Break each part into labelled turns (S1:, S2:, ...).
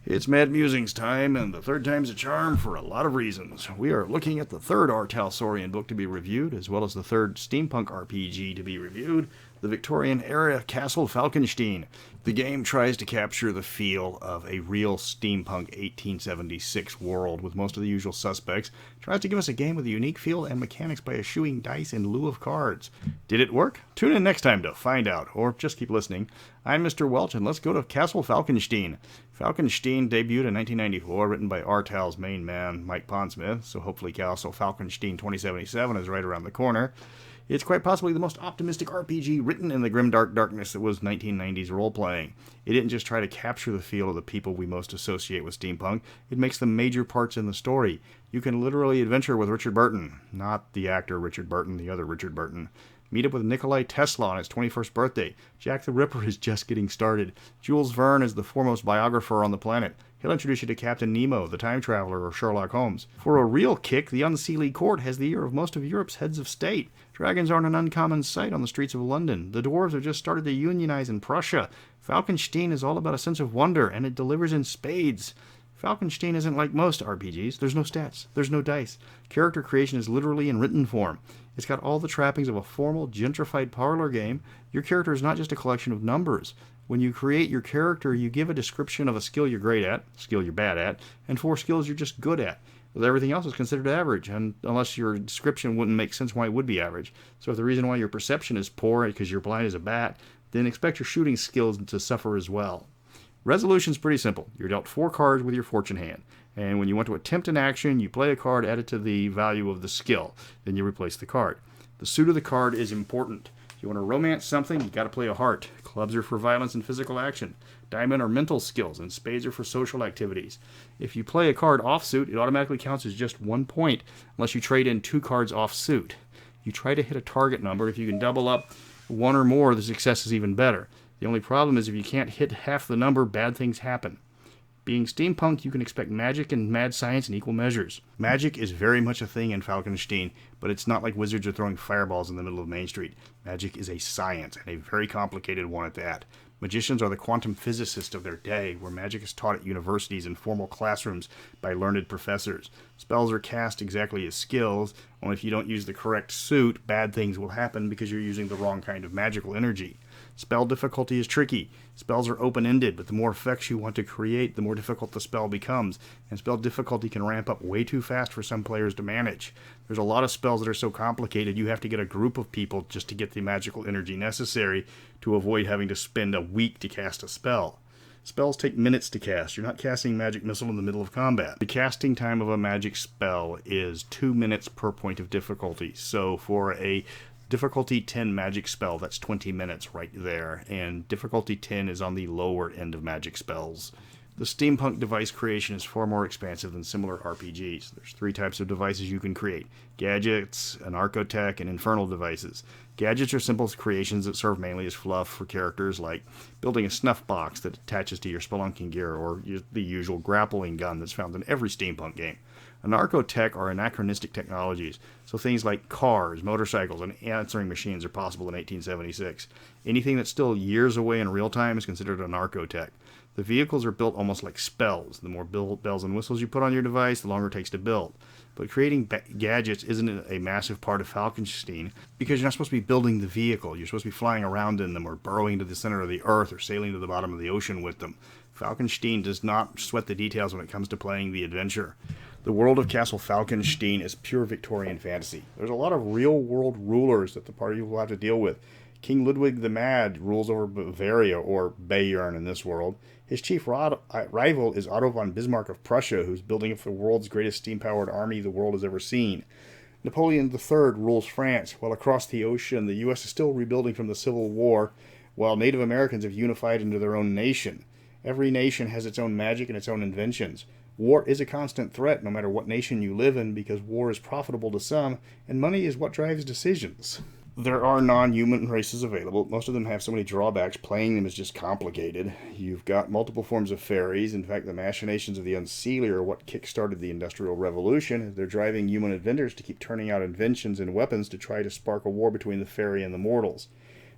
S1: It's Mad Musings time, and the third time's a charm for a lot of reasons. We are looking at the third R. Talsorian book to be reviewed, as well as the third Steampunk RPG to be reviewed, the Victorian-era Castle Falkenstein. The game tries to capture the feel of a real steampunk 1876 world with most of the usual suspects. It tries to give us a game with a unique feel and mechanics by eschewing dice in lieu of cards. Did it work? Tune in next time to find out, or just keep listening. I'm Mr. Welch, and let's go to Castle Falkenstein. Falkenstein debuted in 1994, written by R-Tal's main man, Mike Pondsmith, so hopefully Castle Falkenstein 2077 is right around the corner. It's quite possibly the most optimistic RPG written in the grimdark darkness that was 1990s role-playing. It didn't just try to capture the feel of the people we most associate with steampunk, it makes them major parts in the story. You can literally adventure with Richard Burton, not the actor Richard Burton, the other Richard Burton. Meet up with Nikolai Tesla on his 21st birthday. Jack the Ripper is just getting started. Jules Verne is the foremost biographer on the planet. He'll introduce you to Captain Nemo, the time traveler, or Sherlock Holmes. For a real kick, the Unseelie Court has the ear of most of Europe's heads of state. Dragons aren't an uncommon sight on the streets of London. The dwarves have just started to unionize in Prussia. Falkenstein is all about a sense of wonder, and it delivers in spades. Falkenstein isn't like most RPGs. There's no stats. There's no dice. Character creation is literally in written form. It's got all the trappings of a formal, gentrified parlor game. Your character is not just a collection of numbers. When you create your character, you give a description of a skill you're great at, skill you're bad at, and 4 skills you're just good at. Everything else is considered average, and unless your description wouldn't make sense why it would be average. So if the reason why your perception is poor because you're blind as a bat, then expect your shooting skills to suffer as well. Resolution's pretty simple. You're dealt 4 cards with your fortune hand, and when you want to attempt an action, you play a card added to the value of the skill. Then you replace the card. The suit of the card is important. If you want to romance something, you got to play a heart. Clubs are for violence and physical action. Diamond are mental skills, and spades are for social activities. If you play a card offsuit, it automatically counts as just 1 point, unless you trade in 2 cards offsuit. You try to hit a target number. If you can double up 1 or more, the success is even better. The only problem is if you can't hit half the number, bad things happen. Being steampunk, you can expect magic and mad science in equal measures. Magic is very much a thing in Falkenstein, but it's not like wizards are throwing fireballs in the middle of Main Street. Magic is a science, and a very complicated one at that. Magicians are the quantum physicists of their day, where magic is taught at universities and formal classrooms by learned professors. Spells are cast exactly as skills, only if you don't use the correct suit, bad things will happen because you're using the wrong kind of magical energy. Spell difficulty is tricky. Spells are open-ended, but the more effects you want to create, the more difficult the spell becomes, and spell difficulty can ramp up way too fast for some players to manage. There's a lot of spells that are so complicated you have to get a group of people just to get the magical energy necessary to avoid having to spend a week to cast a spell. Spells take minutes to cast. You're not casting magic missile in the middle of combat. The casting time of a magic spell is 2 minutes per point of difficulty, so for a difficulty 10 magic spell, that's 20 minutes right there, and difficulty 10 is on the lower end of magic spells. The steampunk device creation is far more expansive than similar RPGs. There's 3 types of devices you can create: gadgets, anarchotech, and infernal devices. Gadgets are simple creations that serve mainly as fluff for characters, like building a snuff box that attaches to your spelunking gear, or the usual grappling gun that's found in every steampunk game. Anarchotech are anachronistic technologies, so things like cars, motorcycles, and answering machines are possible in 1876. Anything that's still years away in real time is considered anarchotech. The vehicles are built almost like spells. The more bells and whistles you put on your device, the longer it takes to build. But creating gadgets isn't a massive part of Falkenstein because you're not supposed to be building the vehicle. You're supposed to be flying around in them or burrowing to the center of the earth or sailing to the bottom of the ocean with them. Falkenstein does not sweat the details when it comes to playing the adventure. The world of Castle Falkenstein is pure Victorian fantasy. There's a lot of real-world rulers that the party will have to deal with. King Ludwig the Mad rules over Bavaria, or Bayern in this world. His chief rival is Otto von Bismarck of Prussia, who's building up the world's greatest steam-powered army the world has ever seen. Napoleon III rules France, while across the ocean the U.S. is still rebuilding from the Civil War, while Native Americans have unified into their own nation. Every nation has its own magic and its own inventions. War is a constant threat no matter what nation you live in because war is profitable to some, and money is what drives decisions. There are non-human races available. Most of them have so many drawbacks, playing them is just complicated. You've got multiple forms of fairies. In fact, the machinations of the Unseelie are what kick-started the Industrial Revolution. They're driving human inventors to keep turning out inventions and weapons to try to spark a war between the fairy and the mortals.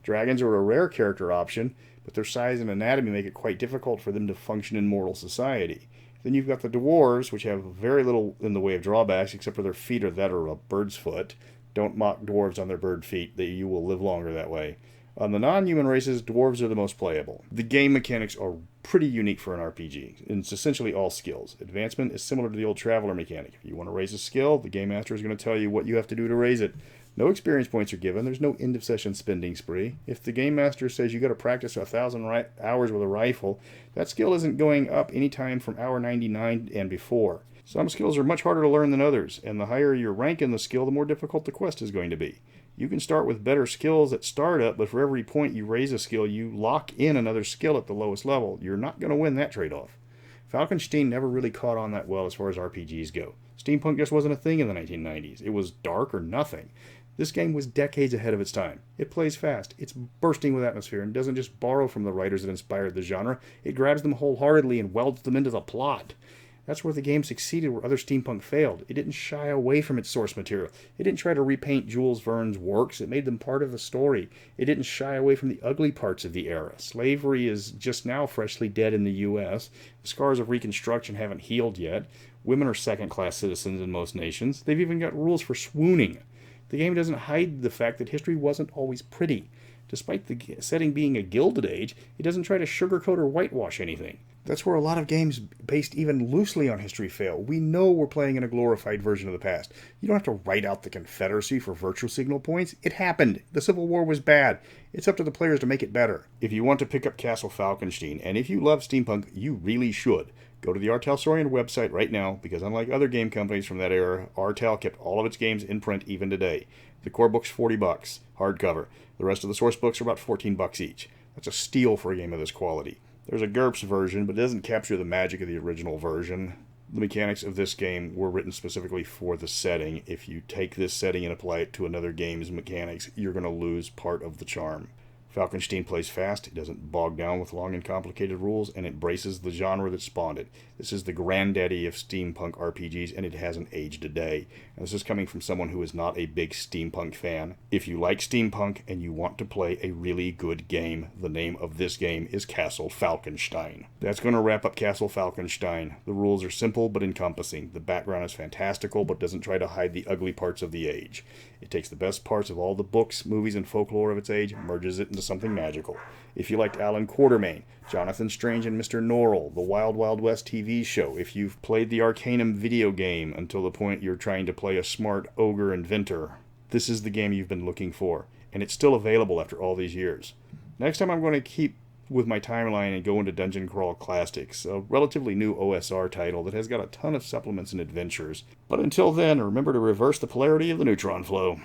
S1: Dragons are a rare character option, but their size and anatomy make it quite difficult for them to function in mortal society. Then you've got the dwarves, which have very little in the way of drawbacks, except for their feet are that or a bird's foot. Don't mock dwarves on their bird feet. You will live longer that way. On the non-human races, dwarves are the most playable. The game mechanics are pretty unique for an RPG, and it's essentially all skills. Advancement is similar to the old Traveler mechanic. If you want to raise a skill, the Game Master is going to tell you what you have to do to raise it. No experience points are given. There's no end-of-session spending spree. If the Game Master says you got to practice 1,000 hours with a rifle, that skill isn't going up anytime from hour 99 and before. Some skills are much harder to learn than others, and the higher your rank in the skill, the more difficult the quest is going to be. You can start with better skills at startup, but for every point you raise a skill, you lock in another skill at the lowest level. You're not going to win that trade-off. Falkenstein never really caught on that well as far as RPGs go. Steampunk just wasn't a thing in the 1990s. It was dark or nothing. This game was decades ahead of its time. It plays fast, it's bursting with atmosphere, and doesn't just borrow from the writers that inspired the genre, it grabs them wholeheartedly and welds them into the plot. That's where the game succeeded where other steampunk failed. It didn't shy away from its source material. It didn't try to repaint Jules Verne's works. It made them part of the story. It didn't shy away from the ugly parts of the era. Slavery is just now freshly dead in the U.S. The scars of Reconstruction haven't healed yet. Women are second-class citizens in most nations. They've even got rules for swooning. The game doesn't hide the fact that history wasn't always pretty. Despite the setting being a Gilded Age, it doesn't try to sugarcoat or whitewash anything. That's where a lot of games based even loosely on history fail. We know we're playing in a glorified version of the past. You don't have to write out the Confederacy for virtue signal points. It happened. The Civil War was bad. It's up to the players to make it better. If you want to pick up Castle Falkenstein, and if you love steampunk, you really should. Go to the Artel website right now, because unlike other game companies from that era, Artel kept all of its games in print even today. The core book's $40, hardcover. The rest of the source books are about $14 each. That's a steal for a game of this quality. There's a GURPS version, but it doesn't capture the magic of the original version. The mechanics of this game were written specifically for the setting. If you take this setting and apply it to another game's mechanics, you're going to lose part of the charm. Falkenstein plays fast, it doesn't bog down with long and complicated rules, and it embraces the genre that spawned it. This is the granddaddy of steampunk RPGs, and it hasn't aged a day. And this is coming from someone who is not a big steampunk fan. If you like steampunk and you want to play a really good game, the name of this game is Castle Falkenstein. That's going to wrap up Castle Falkenstein. The rules are simple but encompassing. The background is fantastical but doesn't try to hide the ugly parts of the age. It takes the best parts of all the books, movies, and folklore of its age, merges it into something magical. If you liked Alan Quatermain, Jonathan Strange and Mr. Norrell, the Wild Wild West TV show, if you've played the Arcanum video game until the point you're trying to play a smart ogre inventor, this is the game you've been looking for, and it's still available after all these years. Next time I'm going to keep with my timeline and go into Dungeon Crawl Classics, a relatively new OSR title that has got a ton of supplements and adventures. But until then, remember to reverse the polarity of the neutron flow.